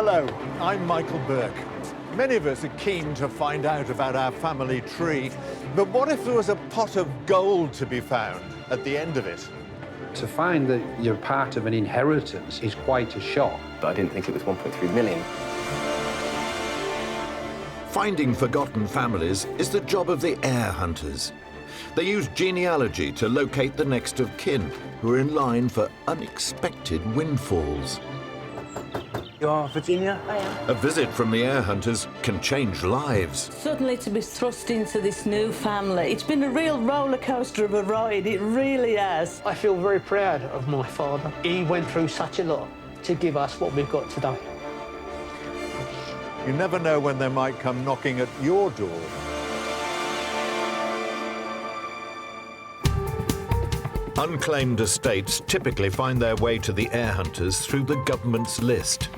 Hello, I'm Michael Burke. Many of us are keen to find out about our family tree, but what if there was a pot of gold to be found at the end of it? To find that you're part of an inheritance is quite a shock. But I didn't think it was 1.3 million. Finding forgotten families is the job of the heir hunters. They use genealogy to locate the next of kin who are in line for unexpected windfalls. You are Virginia? I am. A visit from the heir hunters can change lives. Suddenly to be thrust into this new family, it's been a real roller coaster of a ride, it really has. I feel very proud of my father. He went through such a lot to give us what we've got today. You never know when they might come knocking at your door. Unclaimed estates typically find their way to the heir hunters through the government's list.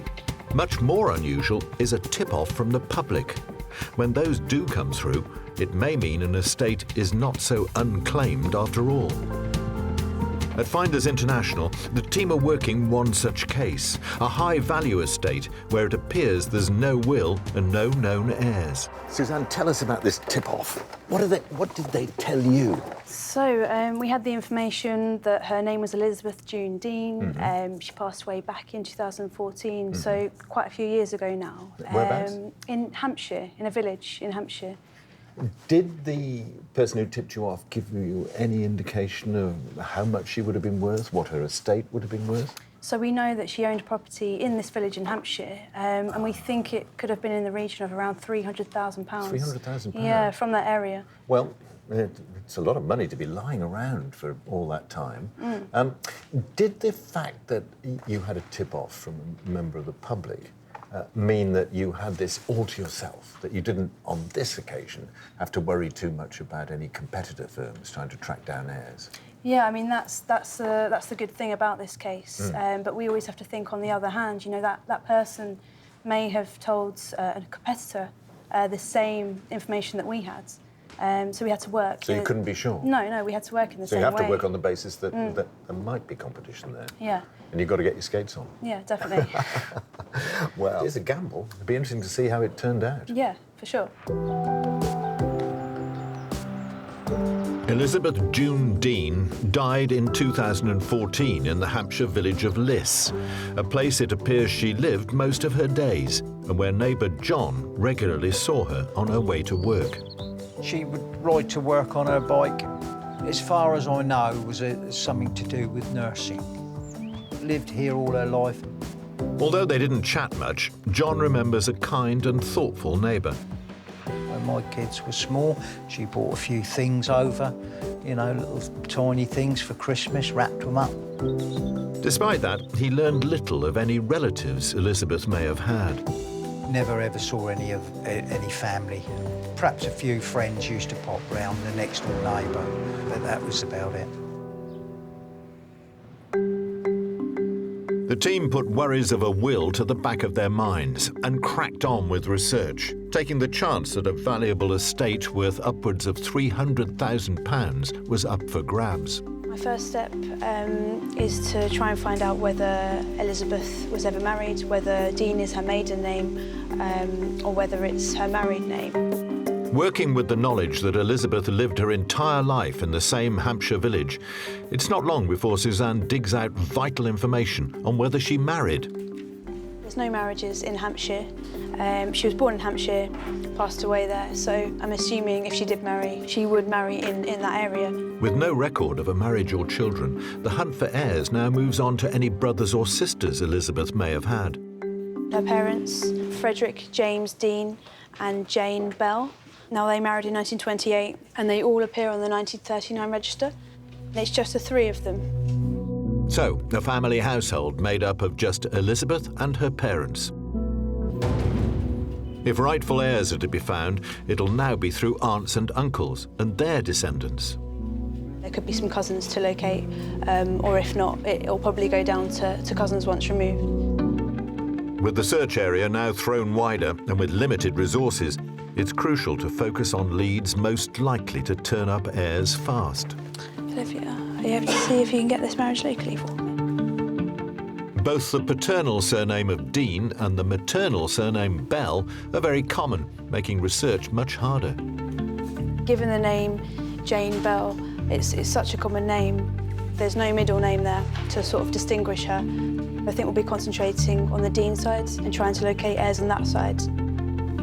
Much more unusual is a tip-off from the public. When those do come through, it may mean an estate is not so unclaimed after all. At Finders International, the team are working one such case, a high-value estate where it appears there's no will and no known heirs. Suzanne, tell us about this tip-off. What did they tell you? So we had the information that her name was Elizabeth June Dean. She passed away back in 2014, so quite a few years ago now. Whereabouts? In Hampshire, in a village in Hampshire. Did the person who tipped you off give you any indication of how much she would have been worth, what her estate would have been worth? So we know that she owned property in this village in Hampshire, and we think it could have been in the region of around £300,000. £300,000? Yeah, from that area. Well, it's a lot of money to be lying around for all that time. Did the fact that you had a tip-off from a member of the public mean that you had this all to yourself, that you didn't, on this occasion, have to worry too much about any competitor firms trying to track down heirs? Yeah, I mean, that's the good thing about this case. But we always have to think on the other hand, you know, that person may have told a competitor the same information that we had. So we had to work. So you couldn't be sure? No, we had to work in the same way. So you have to work on the basis that, that there might be competition there. Yeah. And you've got to get your skates on. Yeah, definitely. Well, it's a gamble. It'd be interesting to see how it turned out. Yeah, for sure. Elizabeth June Dean died in 2014 in the Hampshire village of Liss, a place it appears she lived most of her days, and where neighbour John regularly saw her on her way to work. She would ride to work on her bike. As far as I know, it was something to do with nursing. Lived here all her life. Although they didn't chat much, John remembers a kind and thoughtful neighbour. When my kids were small, she brought a few things over, you know, little tiny things for Christmas, wrapped them up. Despite that, he learned little of any relatives Elizabeth may have had. Never ever saw any family. Perhaps a few friends used to pop round, the next door neighbour, but that was about it. The team put worries of a will to the back of their minds and cracked on with research, taking the chance that a valuable estate worth upwards of £300,000 was up for grabs. My first step is to try and find out whether Elizabeth was ever married, whether Dean is her maiden name, or whether it's her married name. Working with the knowledge that Elizabeth lived her entire life in the same Hampshire village, it's not long before Suzanne digs out vital information on whether she married. There's no marriages in Hampshire. She was born in Hampshire, passed away there, so I'm assuming if she did marry, she would marry in that area. With no record of a marriage or children, the hunt for heirs now moves on to any brothers or sisters Elizabeth may have had. Her parents, Frederick James Dean and Jane Bell. Now, they married in 1928, and they all appear on the 1939 register. It's just the three of them. So, a family household made up of just Elizabeth and her parents. If rightful heirs are to be found, it'll now be through aunts and uncles and their descendants. There could be some cousins to locate, or if not, it'll probably go down to cousins once removed. With the search area now thrown wider and with limited resources, it's crucial to focus on leads most likely to turn up heirs fast. Olivia, are you able to see if you can get this marriage locally for me? Both the paternal surname of Dean and the maternal surname Bell are very common, making research much harder. Given the name Jane Bell, it's such a common name. There's no middle name there to sort of distinguish her. I think we'll be concentrating on the Dean side and trying to locate heirs on that side.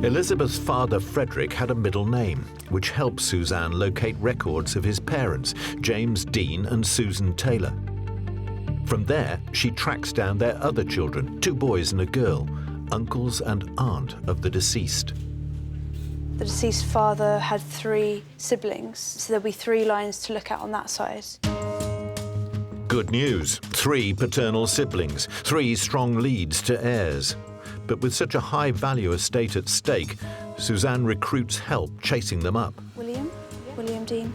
Elizabeth's father, Frederick, had a middle name, which helped Suzanne locate records of his parents, James Dean and Susan Taylor. From there, she tracks down their other children, 2 boys and a girl, uncles and aunt of the deceased. The deceased father had 3 siblings, so there'll be 3 lines to look at on that side. Good news, 3 paternal siblings, 3 strong leads to heirs. But with such a high-value estate at stake, Suzanne recruits help chasing them up. William Dean.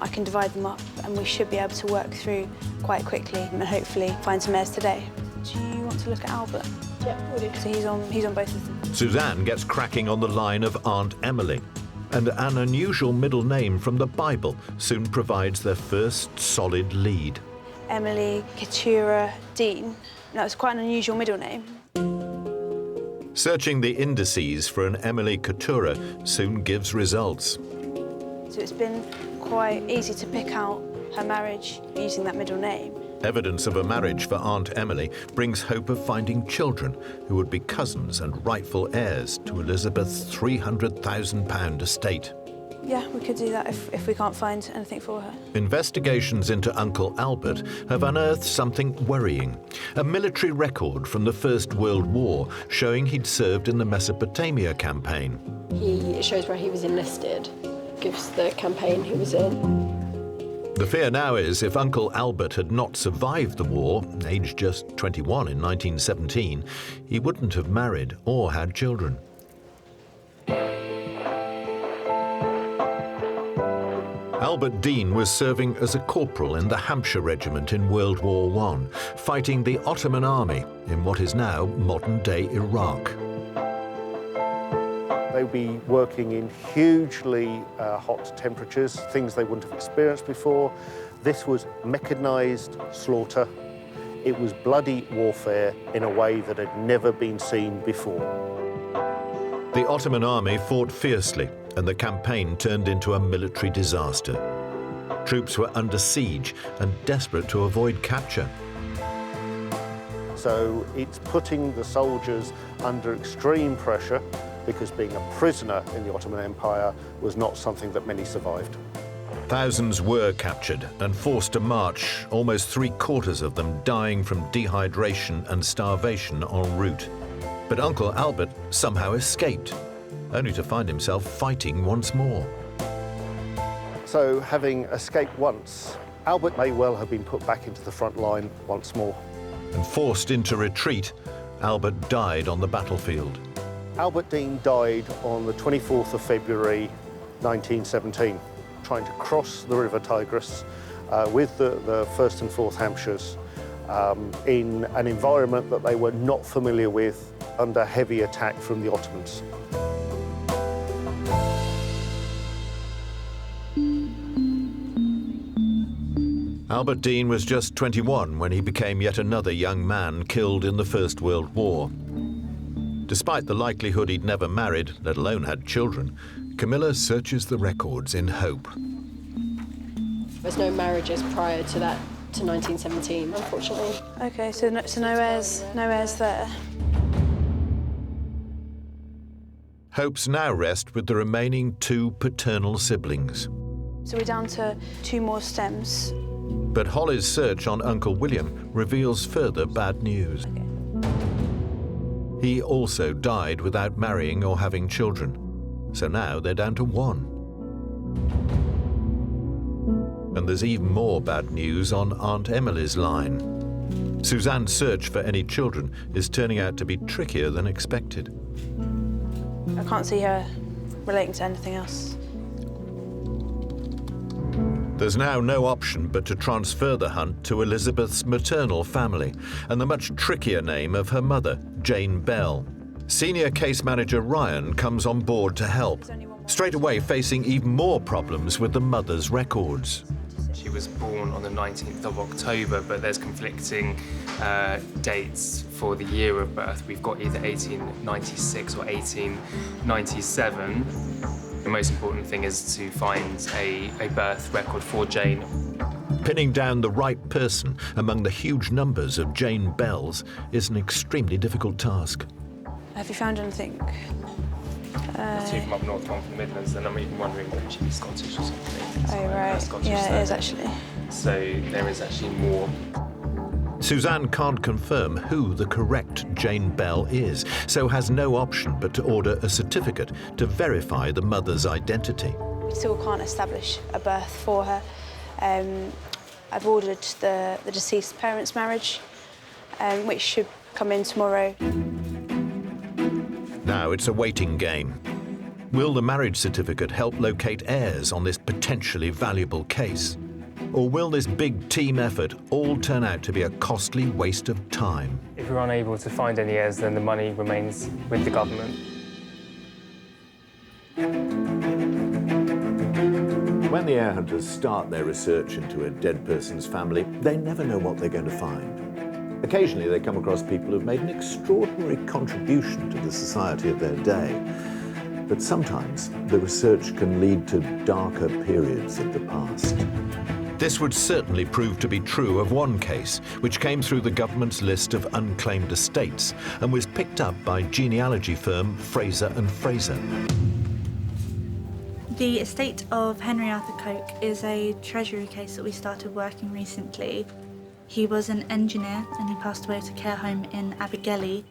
I can divide them up and we should be able to work through quite quickly and hopefully find some heirs today. Do you want to look at Albert? Yeah, we'll do. So he's on both of them. Suzanne gets cracking on the line of Aunt Emily, and an unusual middle name from the Bible soon provides their first solid lead. Emily Keturah Dean. That was quite an unusual middle name. Searching the indices for an Emily Keturah soon gives results. So it's been quite easy to pick out her marriage using that middle name. Evidence of a marriage for Aunt Emily brings hope of finding children who would be cousins and rightful heirs to Elizabeth's £300,000 estate. Yeah, we could do that if we can't find anything for her. Investigations into Uncle Albert have unearthed something worrying. A military record from the First World War showing he'd served in the Mesopotamia campaign. It shows where he was enlisted, gives the campaign he was in. The fear now is if Uncle Albert had not survived the war, aged just 21 in 1917, he wouldn't have married or had children. Albert Dean was serving as a corporal in the Hampshire Regiment in World War I, fighting the Ottoman army in what is now modern-day Iraq. They would be working in hugely hot temperatures, things they wouldn't have experienced before. This was mechanised slaughter. It was bloody warfare in a way that had never been seen before. The Ottoman army fought fiercely, and the campaign turned into a military disaster. Troops were under siege and desperate to avoid capture. So it's putting the soldiers under extreme pressure because being a prisoner in the Ottoman Empire was not something that many survived. Thousands were captured and forced to march, almost 3/4 of them dying from dehydration and starvation en route. But Uncle Albert somehow escaped, only to find himself fighting once more. So, having escaped once, Albert may well have been put back into the front line once more. And forced into retreat, Albert died on the battlefield. Albert Dean died on the 24th of February 1917, trying to cross the River Tigris with the 1st and 4th Hampshires in an environment that they were not familiar with, under heavy attack from the Ottomans. Albert Dean was just 21 when he became yet another young man killed in the First World War. Despite the likelihood he'd never married, let alone had children, Camilla searches the records in hope. There's no marriages prior to that, to 1917, unfortunately. Okay, so no heirs there. Hopes now rest with the remaining 2 paternal siblings. So we're down to 2 more stems. But Holly's search on Uncle William reveals further bad news. Okay. He also died without marrying or having children. So now they're down to 1. And there's even more bad news on Aunt Emily's line. Suzanne's search for any children is turning out to be trickier than expected. I can't see her relating to anything else. There's now no option but to transfer the hunt to Elizabeth's maternal family and the much trickier name of her mother, Jane Bell. Senior case manager Ryan comes on board to help, straight away facing even more problems with the mother's records. She was born on the 19th of October, but there's conflicting dates for the year of birth. We've got either 1896 or 1897. The most important thing is to find a birth record for Jane. Pinning down the right person among the huge numbers of Jane Bells is an extremely difficult task. Have you found anything? Two from up north, one from the Midlands, and I'm even wondering whether she'd be Scottish or something. Oh, right. Yeah, it is actually. So there is actually more. Suzanne can't confirm who the correct Jane Bell is, so has no option but to order a certificate to verify the mother's identity. We still can't establish a birth for her. I've ordered the deceased parents' marriage, which should come in tomorrow. Now it's a waiting game. Will the marriage certificate help locate heirs on this potentially valuable case? Or will this big team effort all turn out to be a costly waste of time? If we're unable to find any heirs, then the money remains with the government. When the heir hunters start their research into a dead person's family, they never know what they're going to find. Occasionally they come across people who've made an extraordinary contribution to the society of their day. But sometimes the research can lead to darker periods of the past. This would certainly prove to be true of one case, which came through the government's list of unclaimed estates and was picked up by genealogy firm Fraser & Fraser. The estate of Henry Arthur Coke is a treasury case that we started working recently. He was an engineer and he passed away at a care home in Abergele.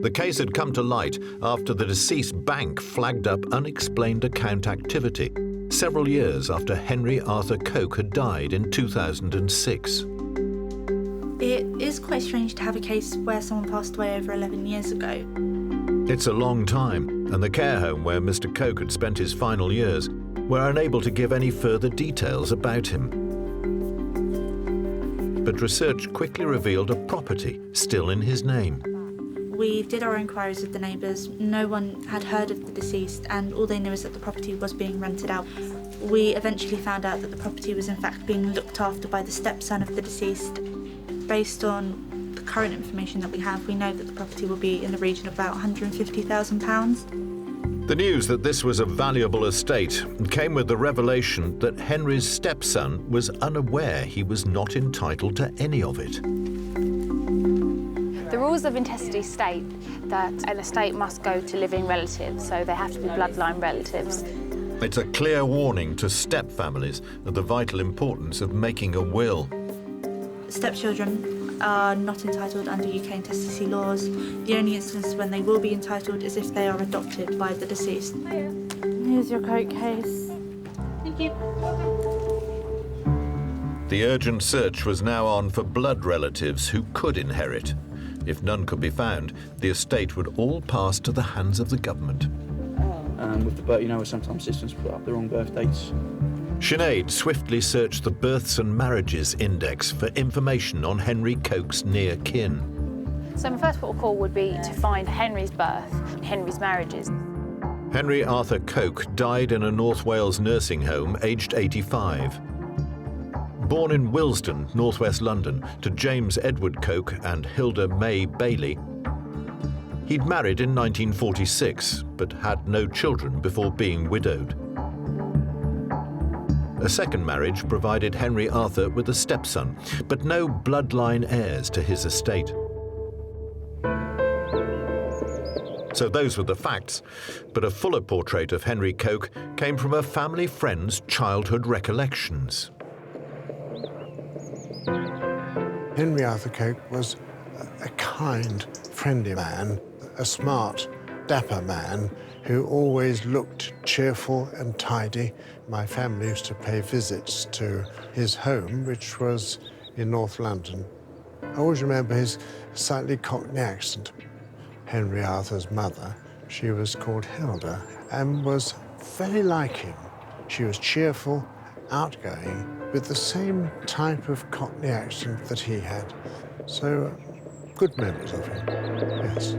The case had come to light after the deceased bank flagged up unexplained account activity several years after Henry Arthur Coke had died in 2006. It is quite strange to have a case where someone passed away over 11 years ago. It's a long time, and the care home where Mr. Coke had spent his final years were unable to give any further details about him. But research quickly revealed a property still in his name. We did our inquiries with the neighbours. No one had heard of the deceased, and all they knew is that the property was being rented out. We eventually found out that the property was in fact being looked after by the stepson of the deceased. Based on the current information that we have, we know that the property will be in the region of about £150,000. The news that this was a valuable estate came with the revelation that Henry's stepson was unaware he was not entitled to any of it. The rules of intestate state that an estate must go to living relatives, so they have to be bloodline relatives. It's a clear warning to stepfamilies of the vital importance of making a will. Stepchildren are not entitled under UK intestacy laws. The only instance when they will be entitled is if they are adopted by the deceased. Here's your coat case. Thank you. The urgent search was now on for blood relatives who could inherit. If none could be found, the estate would all pass to the hands of the government. With the birth, you know, sometimes systems put up the wrong birth dates. Sinead swiftly searched the Births and Marriages Index for information on Henry Coke's near kin. So my first port of call would be to find Henry's birth, Henry's marriages. Henry Arthur Coke died in a North Wales nursing home aged 85. Born in Willesden, northwest London, to James Edward Coke and Hilda May Bailey, he'd married in 1946, but had no children before being widowed. A second marriage provided Henry Arthur with a stepson, but no bloodline heirs to his estate. So those were the facts, but a fuller portrait of Henry Coke came from a family friend's childhood recollections. Henry Arthur Coke was a kind, friendly man, a smart, dapper man who always looked cheerful and tidy. My family used to pay visits to his home, which was in North London. I always remember his slightly Cockney accent. Henry Arthur's mother, she was called Hilda, and was very like him. She was cheerful, outgoing, with the same type of Cockney accent that he had. So, good memories of him, yes.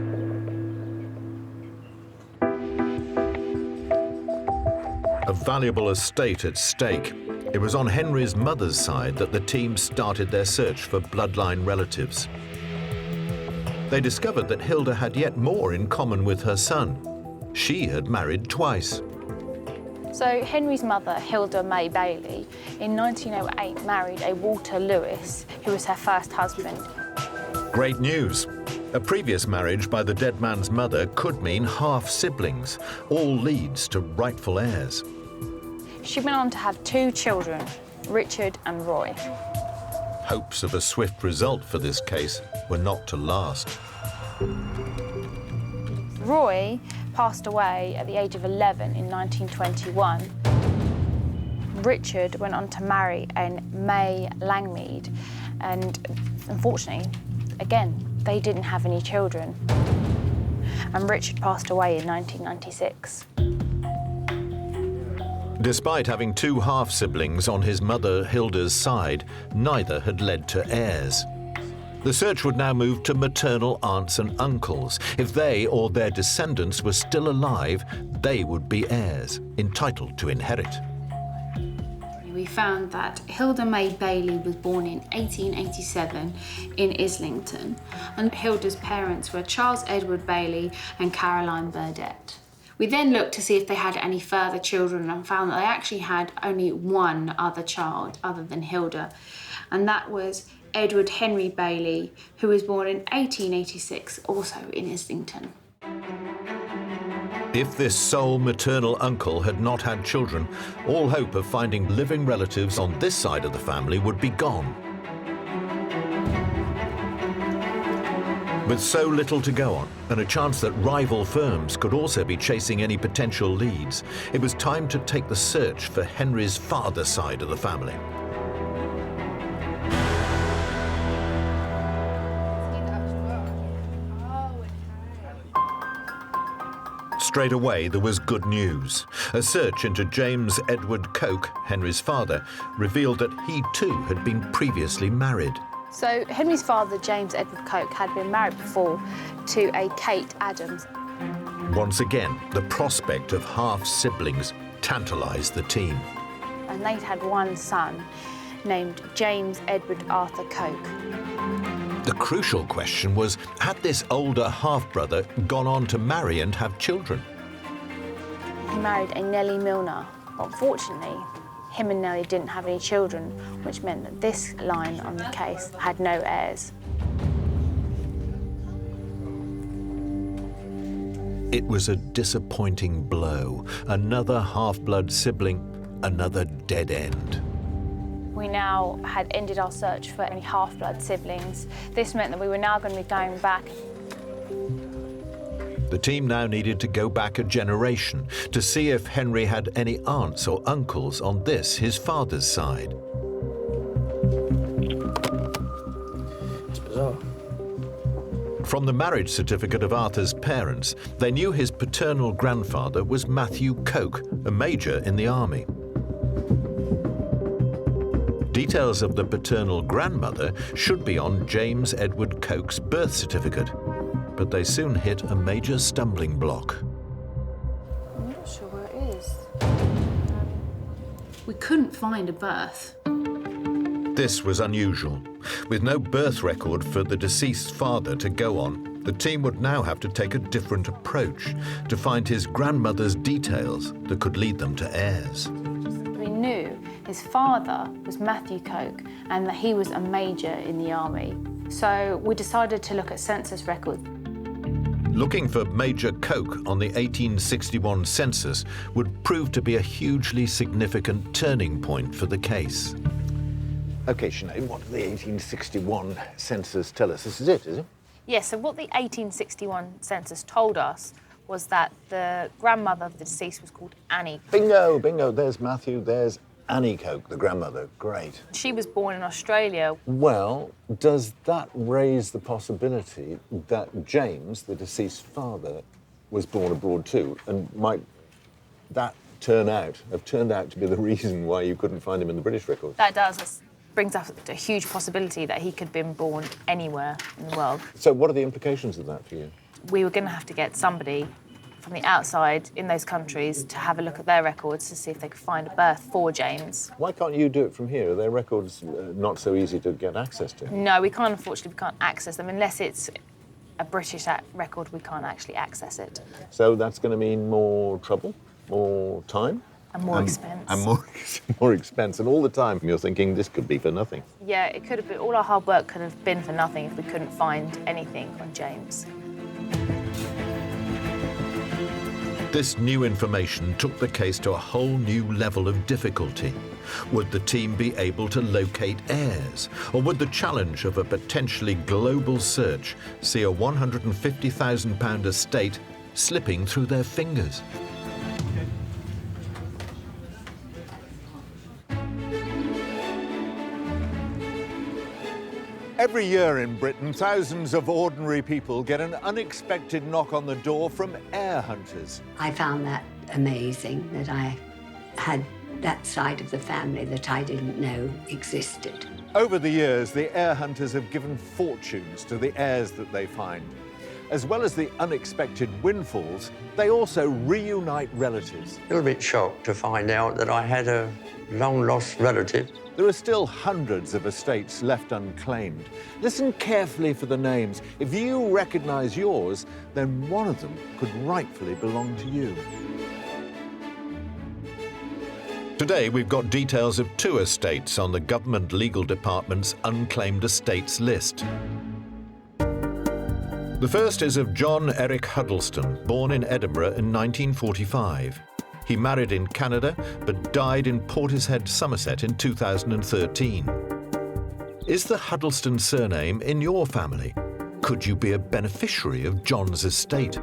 A valuable estate at stake, It was on Henry's mother's side that the team started their search for bloodline relatives. They discovered that Hilda had yet more in common with her son. She had married twice. So Henry's mother, Hilda May Bailey, in 1908 married a Walter Lewis, who was her first husband. Great news. A previous marriage by the dead man's mother could mean half-siblings, all leads to rightful heirs. She went on to have 2 children, Richard and Roy. Hopes of a swift result for this case were not to last. Roy passed away at the age of 11 in 1921. Richard went on to marry a May Langmead, and unfortunately, again, they didn't have any children. And Richard passed away in 1996. Despite having 2 half-siblings on his mother Hilda's side, neither had led to heirs. The search would now move to maternal aunts and uncles. If they or their descendants were still alive, they would be heirs, entitled to inherit. We found that Hilda May Bailey was born in 1887 in Islington, and Hilda's parents were Charles Edward Bailey and Caroline Burdett. We then looked to see if they had any further children and found that they actually had only one other child other than Hilda, and that was Edward Henry Bailey, who was born in 1886, also in Islington. If this sole maternal uncle had not had children, all hope of finding living relatives on this side of the family would be gone. With so little to go on, and a chance that rival firms could also be chasing any potential leads, it was time to take the search for Henry's father's side of the family. Straight away, there was good news. A search into James Edward Coke, Henry's father, revealed that he too had been previously married. So Henry's father, James Edward Coke, had been married before to a Kate Adams. Once again, the prospect of half-siblings tantalised the team. And they'd had one son named James Edward Arthur Coke. The crucial question was, had this older half-brother gone on to marry and have children? He married a Nellie Milner. Unfortunately, him and Nellie didn't have any children, which meant that this line on the case had no heirs. It was a disappointing blow. Another half-blood sibling, another dead end. We now had ended our search for any half-blood siblings. This meant that we were now going to be going back. The team now needed to go back a generation to see if Henry had any aunts or uncles on this, his father's side. It's bizarre. From the marriage certificate of Arthur's parents, they knew his paternal grandfather was Matthew Coke, a major in the army. Details of the paternal grandmother should be on James Edward Coke's birth certificate, but they soon hit a major stumbling block. I'm not sure where it is. We couldn't find a birth. This was unusual. With no birth record for the deceased father to go on, the team would now have to take a different approach to find his grandmother's details that could lead them to heirs. We knew his father was Matthew Coke and that he was a major in the army. So we decided to look at census records. Looking for Major Coke on the 1861 census would prove to be a hugely significant turning point for the case. OK, Sinead, what did the 1861 census tell us? This is it, is it? Yes, so what the 1861 census told us was that the grandmother of the deceased was called Annie. Bingo, bingo. There's Matthew, there's Annie Coke, the grandmother. Great. She was born in Australia. Well, does that raise the possibility that James, the deceased father, was born abroad too? And might that have turned out to be the reason why you couldn't find him in the British records? That does. This brings up a huge possibility that he could have been born anywhere in the world. So what are the implications of that for you? We were going to have to get somebody from the outside in those countries to have a look at their records to see if they could find a birth for James. Why can't you do it from here? Are their records not so easy to get access to? No, we can't, unfortunately, we can't access them. Unless it's a British record, we can't actually access it. So that's going to mean more trouble, more time? And more expense. And more expense. And all the time you're thinking this could be for nothing. Yeah, it could have been, all our hard work could have been for nothing if we couldn't find anything on James. This new information took the case to a whole new level of difficulty. Would the team be able to locate heirs? Or would the challenge of a potentially global search see a £150,000 estate slipping through their fingers? Every year in Britain, thousands of ordinary people get an unexpected knock on the door from heir hunters. I found that amazing, that I had that side of the family that I didn't know existed. Over the years, the heir hunters have given fortunes to the heirs that they find. As well as the unexpected windfalls, they also reunite relatives. A little bit shocked to find out that I had a long-lost relative. There are still hundreds of estates left unclaimed. Listen carefully for the names. If you recognise yours, then one of them could rightfully belong to you. Today, we've got details of 2 estates on the Government Legal Department's unclaimed estates list. The first is of John Eric Huddleston, born in Edinburgh in 1945. He married in Canada, but died in Portishead, Somerset in 2013. Is the Huddleston surname in your family? Could you be a beneficiary of John's estate?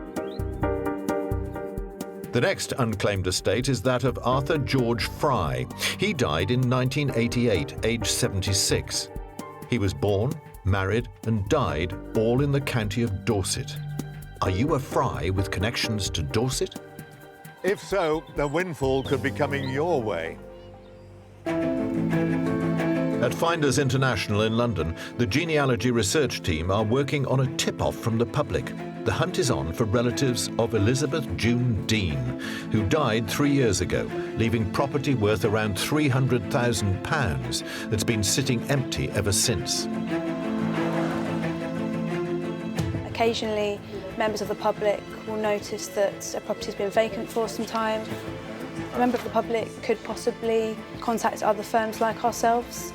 The next unclaimed estate is that of Arthur George Fry. He died in 1988, aged 76. He was born, married and died all in the county of Dorset. Are you a Fry with connections to Dorset? If so, the windfall could be coming your way. At Finders International in London, the genealogy research team are working on a tip-off from the public. The hunt is on for relatives of Elizabeth June Dean, who died 3 years ago, leaving property worth around £300,000 that's been sitting empty ever since. Occasionally, members of the public will notice that a property has been vacant for some time. A member of the public could possibly contact other firms like ourselves.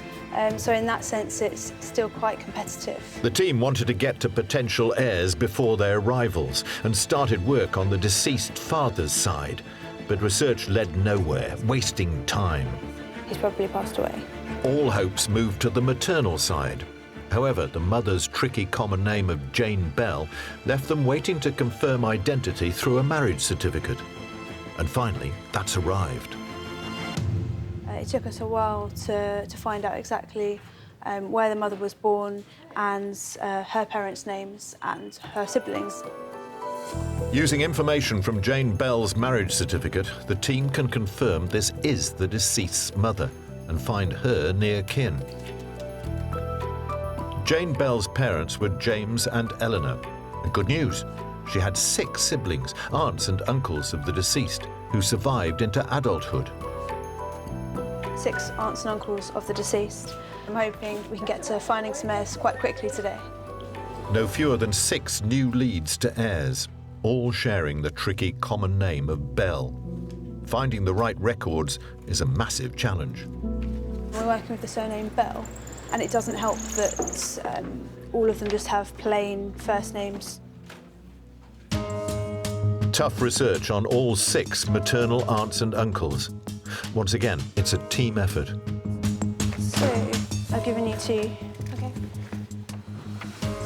So in that sense, it's still quite competitive. The team wanted to get to potential heirs before their rivals and started work on the deceased father's side. But research led nowhere, wasting time. He's probably passed away. All hopes moved to the maternal side. However, the mother's tricky common name of Jane Bell left them waiting to confirm identity through a marriage certificate. And finally, that's arrived. It took us a while to find out exactly where the mother was born and her parents' names and her siblings. Using information from Jane Bell's marriage certificate, the team can confirm this is the deceased's mother and find her near kin. Jane Bell's parents were James and Eleanor. And good news, she had 6 siblings, aunts and uncles of the deceased, who survived into adulthood. 6 aunts and uncles of the deceased. I'm hoping we can get to finding some heirs quite quickly today. No fewer than 6 new leads to heirs, all sharing the tricky common name of Bell. Finding the right records is a massive challenge. We're working with the surname Bell, and it doesn't help that all of them just have plain first names. Tough research on all 6 maternal aunts and uncles. Once again, it's a team effort. So, I've given you 2. Okay.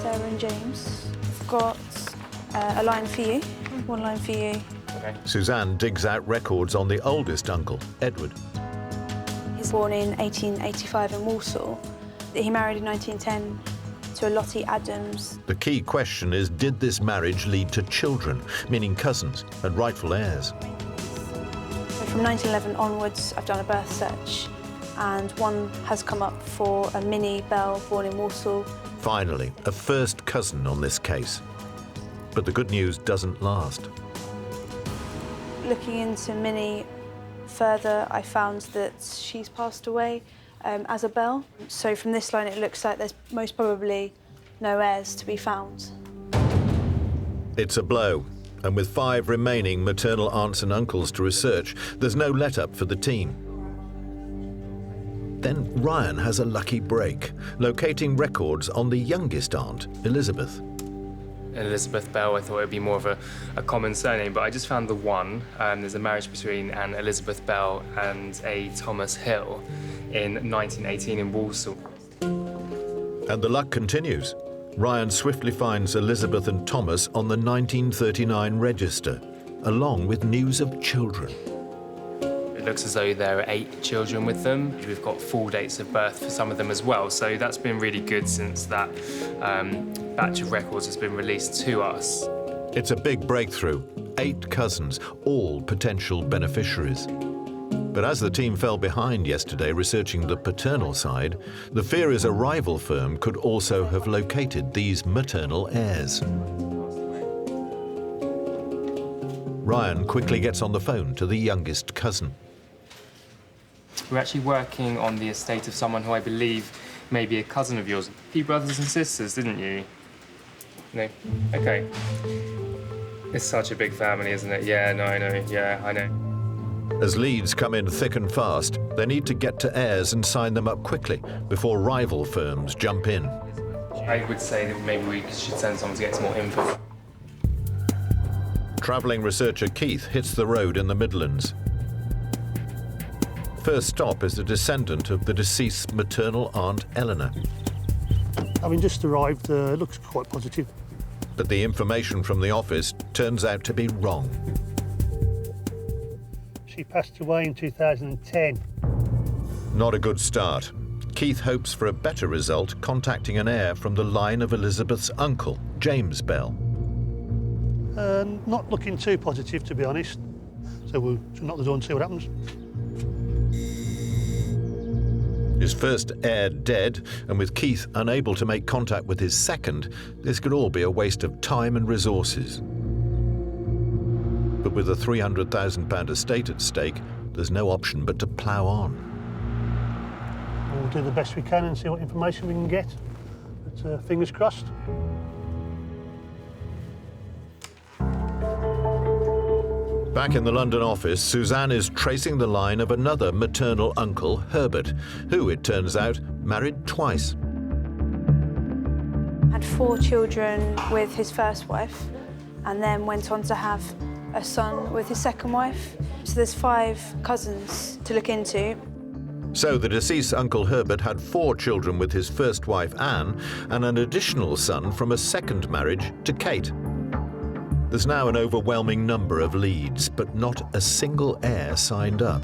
Sarah and James. I've got a line for you, 1 line for you. Okay. Suzanne digs out records on the oldest uncle, Edward. He's born in 1885 in Walsall. He married in 1910 to Lottie Adams. The key question is, did this marriage lead to children, meaning cousins and rightful heirs? So from 1911 onwards, I've done a birth search, and one has come up for a Minnie Bell, born in Walsall. Finally, a first cousin on this case. But the good news doesn't last. Looking into Minnie further, I found that she's passed away as a belle. So from this line, it looks like there's most probably no heirs to be found. It's a blow, and with 5 remaining maternal aunts and uncles to research, there's no let-up for the team. Then Ryan has a lucky break, locating records on the youngest aunt, Elizabeth. Elizabeth Bell, I thought it would be more of a common surname, but I just found the one. There's a marriage between an Elizabeth Bell and a Thomas Hill in 1918 in Walsall. And the luck continues. Ryan swiftly finds Elizabeth and Thomas on the 1939 register, along with news of children. It looks as though there are 8 children with them. We've got full dates of birth for some of them as well, so that's been really good since that batch of records has been released to us. It's a big breakthrough. 8 cousins, all potential beneficiaries. But as the team fell behind yesterday researching the paternal side, the fear is a rival firm could also have located these maternal heirs. Ryan quickly gets on the phone to the youngest cousin. We're actually working on the estate of someone who I believe may be a cousin of yours. You brothers and sisters, didn't you? No? Okay. It's such a big family, isn't it? Yeah, no, I know. Yeah, I know. As leads come in thick and fast, they need to get to heirs and sign them up quickly before rival firms jump in. I would say that maybe we should send someone to get some more info. Travelling researcher Keith hits the road in the Midlands. First stop is a descendant of the deceased's maternal aunt Eleanor. Having just arrived, looks quite positive. But the information from the office turns out to be wrong. She passed away in 2010. Not a good start. Keith hopes for a better result, contacting an heir from the line of Elizabeth's uncle, James Bell. Not looking too positive, to be honest. So we'll knock the door and see what happens. His first heir dead, and with Keith unable to make contact with his second, this could all be a waste of time and resources. But with a £300,000 estate at stake, there's no option but to plough on. We'll do the best we can and see what information we can get. But fingers crossed. Back in the London office, Suzanne is tracing the line of another maternal uncle, Herbert, who, it turns out, married twice. Had 4 children with his first wife and then went on to have a son with his second wife. So there's 5 cousins to look into. So the deceased Uncle Herbert had 4 children with his first wife, Anne, and an additional son from a second marriage to Kate. There's now an overwhelming number of leads, but not a single heir signed up.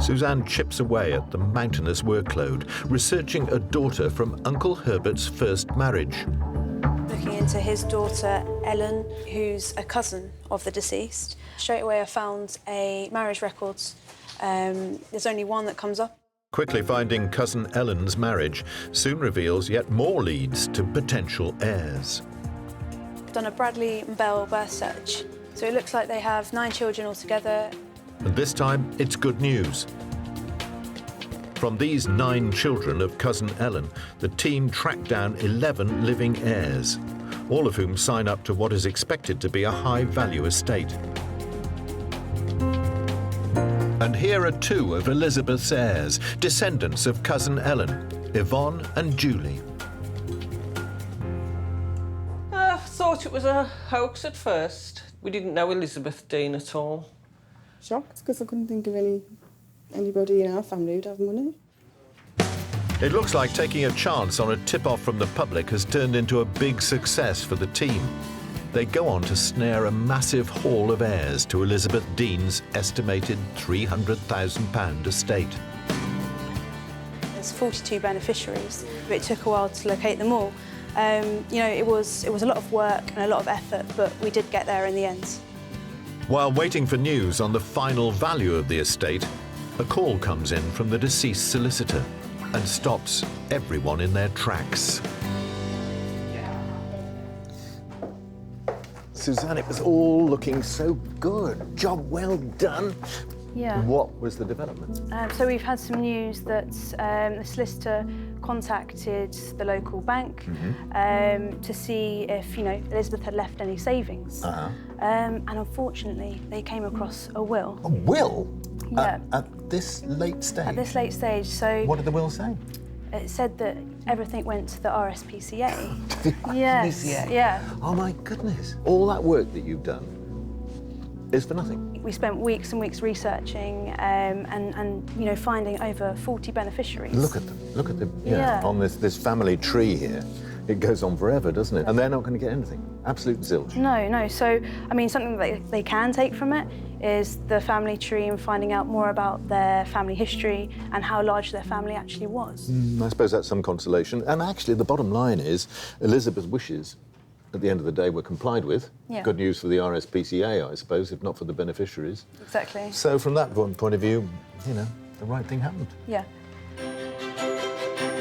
Suzanne chips away at the mountainous workload, researching a daughter from Uncle Herbert's first marriage. Looking into his daughter, Ellen, who's a cousin of the deceased. Straight away I found a marriage records. There's only one that comes up. Quickly finding cousin Ellen's marriage soon reveals yet more leads to potential heirs. I've done a Bradley and Bell birth search. So it looks like they have 9 children altogether. And this time, it's good news. From these 9 children of cousin Ellen, the team tracked down 11 living heirs, all of whom sign up to what is expected to be a high-value estate. And here are 2 of Elizabeth's heirs, descendants of cousin Ellen, Yvonne and Julie. I thought it was a hoax at first. We didn't know Elizabeth Dean at all. Shocked, because I couldn't think of anybody in our family who'd have money. It looks like taking a chance on a tip-off from the public has turned into a big success for the team. They go on to snare a massive haul of heirs to Elizabeth Dean's estimated £300,000 estate. There's 42 beneficiaries. It took a while to locate them all. You know, it was a lot of work and a lot of effort, but we did get there in the end. While waiting for news on the final value of the estate, a call comes in from the deceased solicitor and stops everyone in their tracks. Suzanne, it was all looking so good. Job well done. Yeah. What was the development? So we've had some news that the solicitor contacted the local bank to see if, Elizabeth had left any savings. And unfortunately, they came across a will. A will? Yeah. At this late stage? At this late stage. So what did the will say? It said that everything went to the RSPCA. The Yes. RSPCA? Yeah. Oh my goodness. All that work that you've done is for nothing. We spent weeks and weeks researching and finding over 40 beneficiaries. Look at them. Look at them. Yeah. On this family tree here. It goes on forever, doesn't it? And they're not going to get anything. Absolute zilch. No. So, I mean, something that they can take from it is the family tree and finding out more about their family history and how large their family actually was. I suppose that's some consolation. And actually, the bottom line is Elizabeth's wishes, at the end of the day, were complied with. Yeah. Good news for the RSPCA, I suppose, if not for the beneficiaries. Exactly. So from that point of view, the right thing happened. Yeah.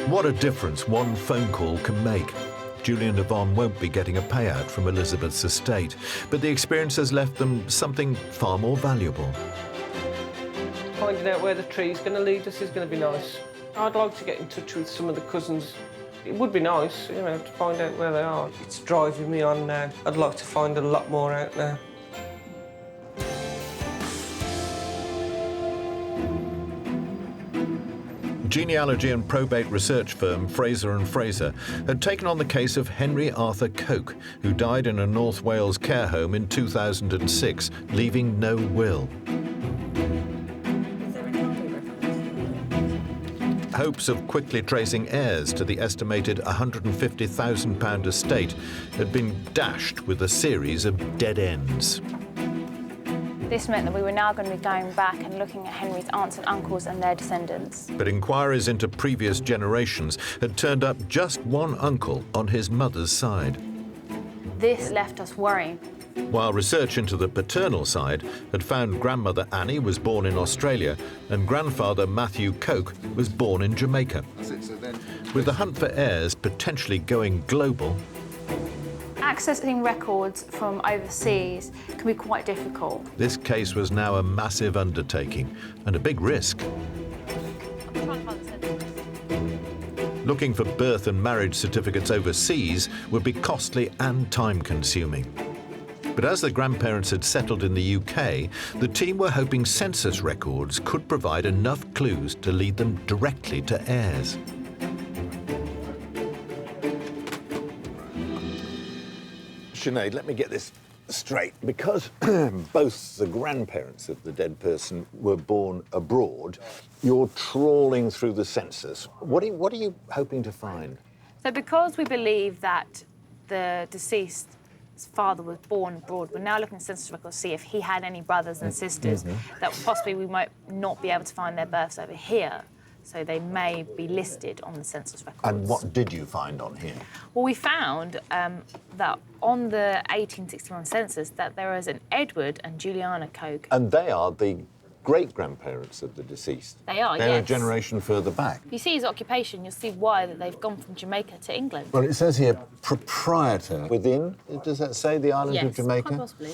What a difference one phone call can make. Julian and Yvonne won't be getting a payout from Elizabeth's estate, but the experience has left them something far more valuable. Finding out where the tree's going to lead us is going to be nice. I'd like to get in touch with some of the cousins. It would be nice, to find out where they are. It's driving me on now. I'd like to find a lot more out now. Genealogy and probate research firm Fraser & Fraser had taken on the case of Henry Arthur Coke, who died in a North Wales care home in 2006, leaving no will. Hopes of quickly tracing heirs to the estimated £150,000 estate had been dashed with a series of dead ends. This meant that we were now going to be going back and looking at Henry's aunts and uncles and their descendants. But inquiries into previous generations had turned up just one uncle on his mother's side. This left us worrying. While research into the paternal side had found grandmother Annie was born in Australia and grandfather Matthew Coke was born in Jamaica. With the hunt for heirs potentially going global, Accessing records from overseas can be quite difficult. this case was now a massive undertaking and a big risk. Looking for birth and marriage certificates overseas would be costly and time-consuming. But as the grandparents had settled in the UK, the team were hoping census records could provide enough clues to lead them directly to heirs. Sinead, let me get this straight. Because both the grandparents of the dead person were born abroad, you're trawling through the census. What are you hoping to find? So because we believe that the deceased's father was born abroad, we're now looking at census records to see if he had any brothers and sisters that possibly we might not be able to find their births over here. So they may be listed on the census records. And what did you find on here? Well, we found that on the 1861 census that there is an Edward and Juliana Coke. And they are the great-grandparents of the deceased. They are, They're yes. a generation further back. If you see his occupation, you'll see why that they've gone from Jamaica to England. Well, it says here, proprietor within, does that say, the island of Jamaica? Quite possibly.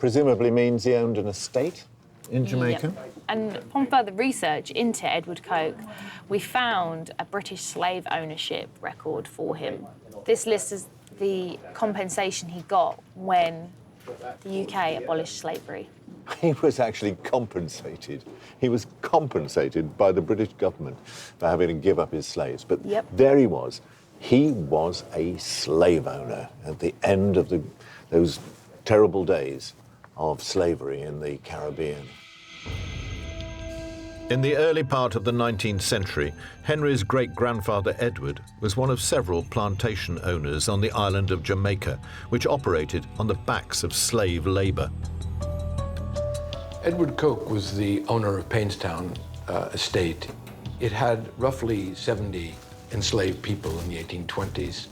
Presumably means he owned an estate in Jamaica. Yep. And upon further research into Edward Coke, we found a British slave ownership record for him. This lists the compensation he got when the UK abolished slavery. He was actually compensated. He was compensated by the British government for having to give up his slaves. But there he was. He was a slave owner at the end of those terrible days of slavery in the Caribbean. In the early part of the 19th century, Henry's great-grandfather Edward was one of several plantation owners on the island of Jamaica, which operated on the backs of slave labour. Edward Coke was the owner of Painstown estate. It had roughly 70 enslaved people in the 1820s.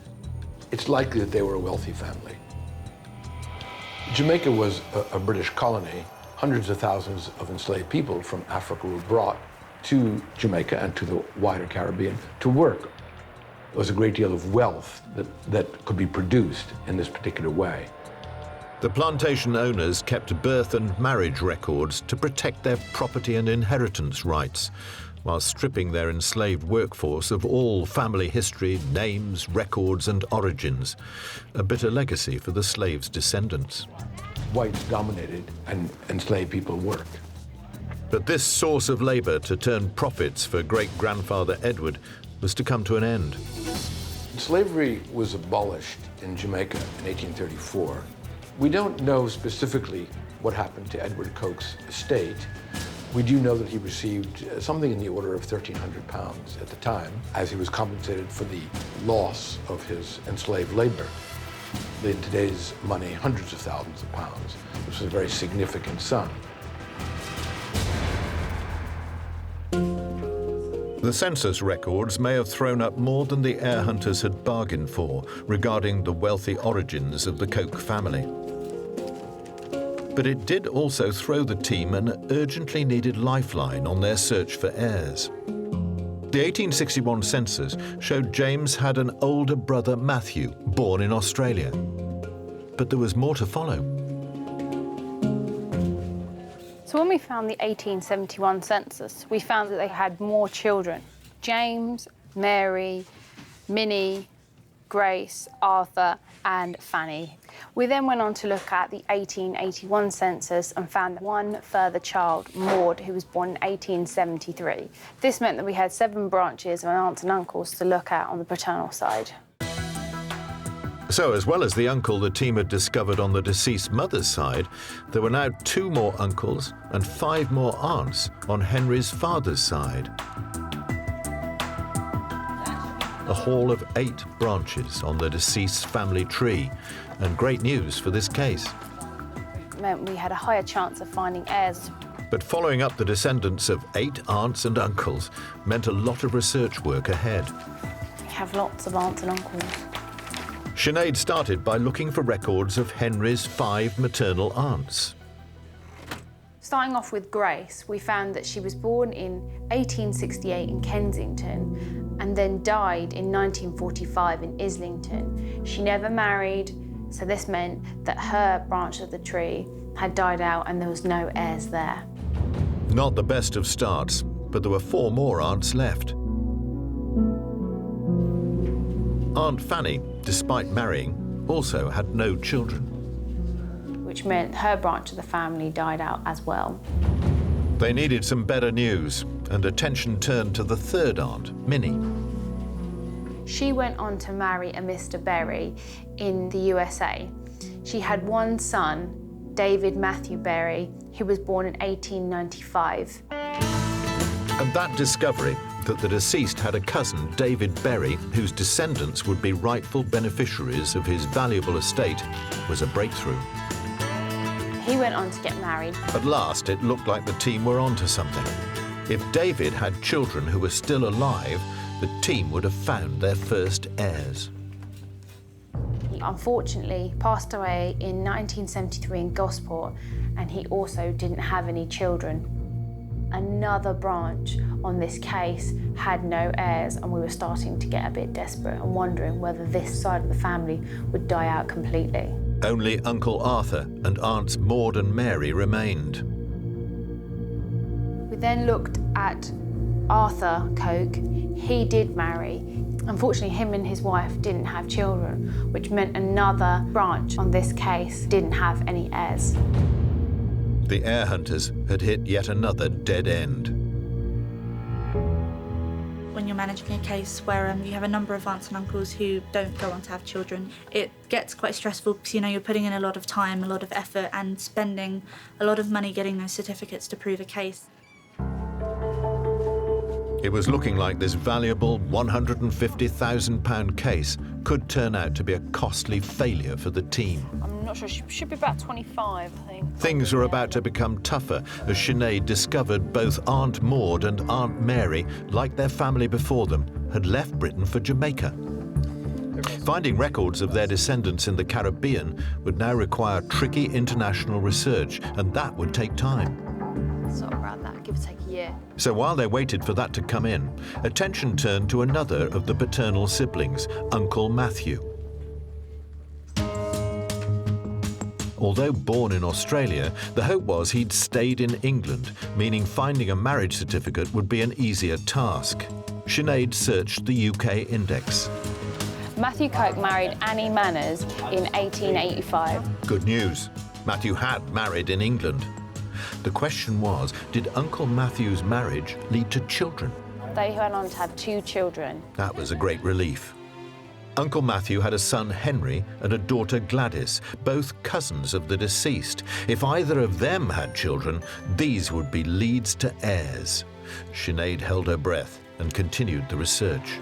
It's likely that they were a wealthy family. Jamaica was a British colony. Hundreds of thousands of enslaved people from Africa were brought to Jamaica and to the wider Caribbean to work. There was a great deal of wealth that could be produced in this particular way. The plantation owners kept birth and marriage records to protect their property and inheritance rights, while stripping their enslaved workforce of all family history, names, records and origins, a bitter legacy for the slaves' descendants. Whites dominated and enslaved people worked. But this source of labor to turn profits for great-grandfather Edward was to come to an end. Slavery was abolished in Jamaica in 1834. We don't know specifically what happened to Edward Coke's estate. We do know that he received something in the order of £1,300 at the time, as he was compensated for the loss of his enslaved labor. In today's money, hundreds of thousands of pounds, which was a very significant sum. The census records may have thrown up more than the heir hunters had bargained for regarding the wealthy origins of the Coke family. But it did also throw the team an urgently needed lifeline on their search for heirs. The 1861 census showed James had an older brother, Matthew, born in Australia. But there was more to follow. So when we found the 1871 census, we found that they had more children. James, Mary, Minnie, Grace, Arthur, and Fanny. We then went on to look at the 1881 census and found one further child, Maud, who was born in 1873. This meant that we had 7 branches of aunts and uncles to look at on the paternal side. So, as well as the uncle the team had discovered on the deceased mother's side, there were now 2 more uncles and 5 more aunts on Henry's father's side. A haul of 8 branches on the deceased family tree, and great news for this case. It meant we had a higher chance of finding heirs. But following up the descendants of 8 aunts and uncles meant a lot of research work ahead. We have lots of aunts and uncles. Sinead started by looking for records of Henry's 5 maternal aunts. Starting off with Grace, we found that she was born in 1868 in Kensington and then died in 1945 in Islington. She never married, so this meant that her branch of the tree had died out and there was no heirs there. Not the best of starts, but there were 4 more aunts left. Aunt Fanny, despite marrying, also had no children. Which meant her branch of the family died out as well. They needed some better news, and attention turned to the 3rd aunt, Minnie. She went on to marry a Mr. Berry in the USA. She had 1 son, David Matthew Berry, who was born in 1895. And that discovery, that the deceased had a cousin, David Berry, whose descendants would be rightful beneficiaries of his valuable estate, was a breakthrough. He went on to get married. At last, it looked like the team were onto something. If David had children who were still alive, the team would have found their first heirs. He unfortunately passed away in 1973 in Gosport, and he also didn't have any children. Another branch on this case had no heirs, and we were starting to get a bit desperate and wondering whether this side of the family would die out completely. Only Uncle Arthur and Aunts Maud and Mary remained. We then looked at Arthur Coke. He did marry. Unfortunately, him and his wife didn't have children, which meant another branch on this case didn't have any heirs. The heir hunters had hit yet another dead end. When you're managing a case where you have a number of aunts and uncles who don't go on to have children, it gets quite stressful because, you're putting in a lot of time, a lot of effort and spending a lot of money getting those certificates to prove a case. It was looking like this valuable £150,000 case could turn out to be a costly failure for the team. I'm not sure, she should be about 25, I think. Things were about to become tougher as Sinead discovered both Aunt Maud and Aunt Mary, like their family before them, had left Britain for Jamaica. Finding records of their descendants in the Caribbean would now require tricky international research, and that would take time. Sort of around that, give or take a year. So while they waited for that to come in, attention turned to another of the paternal siblings, Uncle Matthew. Although born in Australia, the hope was he'd stayed in England, meaning finding a marriage certificate would be an easier task. Sinead searched the UK index. Matthew Coke married Annie Manners in 1885. Good news. Matthew had married in England. The question was, did Uncle Matthew's marriage lead to children? They went on to have 2 children. That was a great relief. Uncle Matthew had a son, Henry, and a daughter, Gladys, both cousins of the deceased. If either of them had children, these would be leads to heirs. Sinead held her breath and continued the research.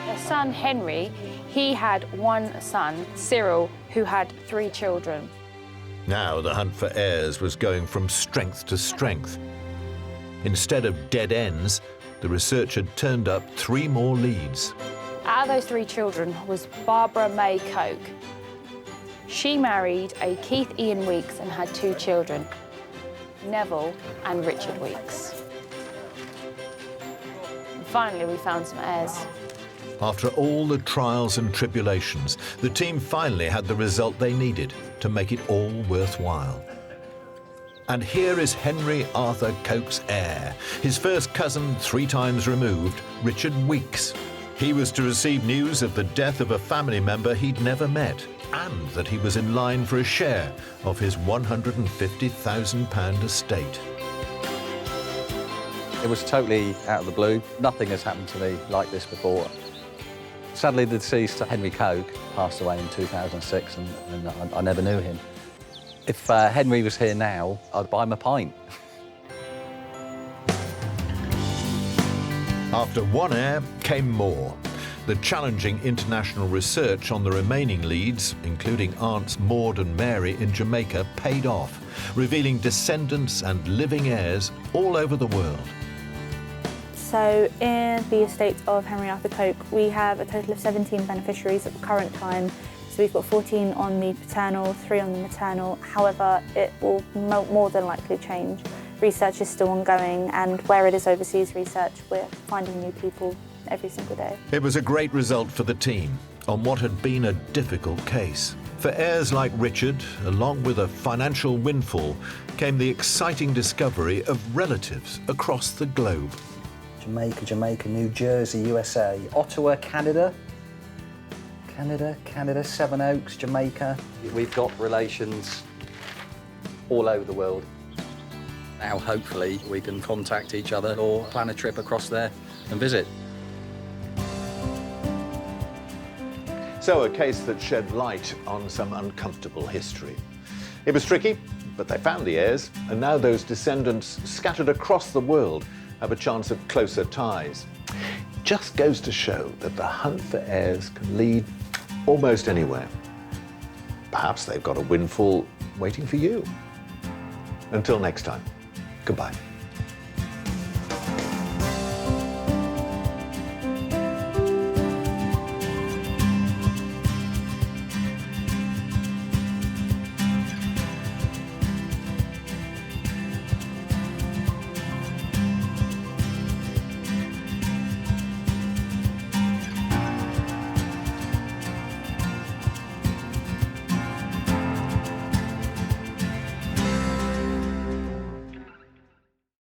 Their son, Henry, he had 1 son, Cyril, who had 3 children. Now the hunt for heirs was going from strength to strength. Instead of dead ends, the research had turned up 3 more leads. Out of those 3 children was Barbara May Coke. She married a Keith Ian Weeks and had 2 children, Neville and Richard Weeks. And finally, we found some heirs. After all the trials and tribulations, the team finally had the result they needed to make it all worthwhile. And here is Henry Arthur Coke's heir, his first cousin 3 times removed, Richard Weeks. He was to receive news of the death of a family member he'd never met, and that he was in line for a share of his £150,000 estate. It was totally out of the blue. Nothing has happened to me like this before. Sadly, the deceased Henry Coke passed away in 2006, and I never knew him. If Henry was here now, I'd buy him a pint. After 1 heir came more. The challenging international research on the remaining leads, including aunts Maud and Mary in Jamaica, paid off, revealing descendants and living heirs all over the world. So in the estate of Henry Arthur Coke, we have a total of 17 beneficiaries at the current time. So we've got 14 on the paternal, 3 on the maternal. However, it will more than likely change. Research is still ongoing, and where it is overseas research, we're finding new people every single day. It was a great result for the team on what had been a difficult case. For heirs like Richard, along with a financial windfall, came the exciting discovery of relatives across the globe. Jamaica, New Jersey, USA, Ottawa, Canada, Seven Oaks, Jamaica. We've got relations all over the world. Now, hopefully, we can contact each other or plan a trip across there and visit. So, a case that shed light on some uncomfortable history. It was tricky, but they found the heirs, and now those descendants scattered across the world have a chance of closer ties. Just goes to show that the hunt for heirs can lead almost anywhere. Perhaps they've got a windfall waiting for you. Until next time, goodbye.